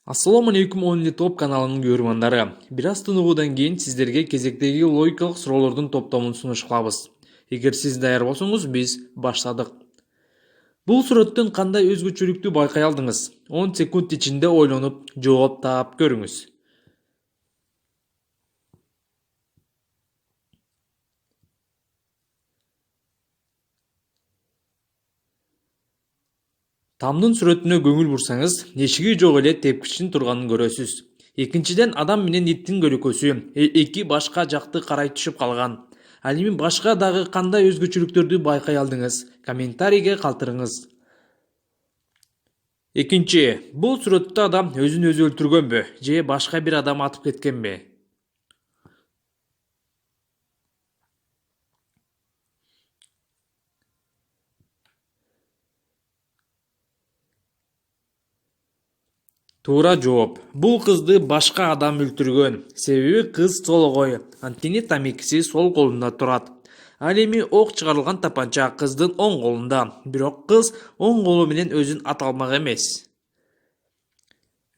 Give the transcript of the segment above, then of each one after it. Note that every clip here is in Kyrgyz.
Assalamu алейкум Only Top kanalının görürmandары. Biraz tınıгудан кейін sizlerге кезектеги логикалык суроолордун топтомун сунуш кылабыз. Эгер сиз даяр болсоңуз, биз баштадык. Бул сүрөттөн кандай өзгөчөлүктү байкай алдыңыз? 10 секунд ичинде ойлонуп, жооп таап көрүңүз. Тамдын сүрөтүнө көңүл бурсаңыз, эшиги жок эле тепкичтин турганын көрөсүз. Экинчиден, адам менен иттин көлөкөсү эки башка жакты карай түшүп калган. Ал эми башка дагы кандай өзгөчөлүктөрдү байкай алдыңыз? Комментарийге калтырыңыз. Экинчи, бул сүрөттө адам өзүн өзү өлтүргөнбү же башка бир адам атып кеткенби? Туура жооп. Бул кызды башка адам өлтүргөн. Себеби кыз сологой. Анткени тамекиси сол колунда турат. Ал эми ок чыгарылган тапанча кыздын оң колунда. Бирок кыз оң колу менен өзүн ата алмак эмес.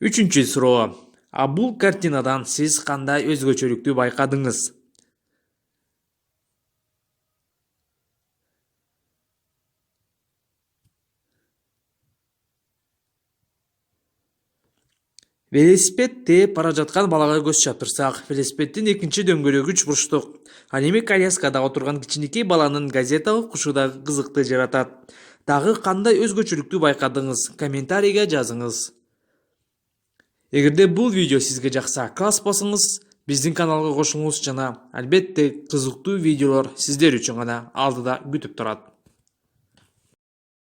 Үчүнчү суроо. А бул картинадан сиз кандай өзгөчөлүктү байкадыңыз? Велосипед тээп бара жаткан балага көз чаптырсак, велосипеддин экинчи дөңгөлөгү үч бурчтук. Ал эми коляскада отурган кичинекей баланын газета окушуудагы кызыкты жаратат. Дагы кандай өзгөчөлүктү байкадыңыз? Комментарийге жазыңыз. Эгерде бул видео сизге жакса, класс басыңыз, биздин каналга кошулуңуз жана албетте кызыктуу видеолор сиздер үчүн гана алдыда күтүп турат.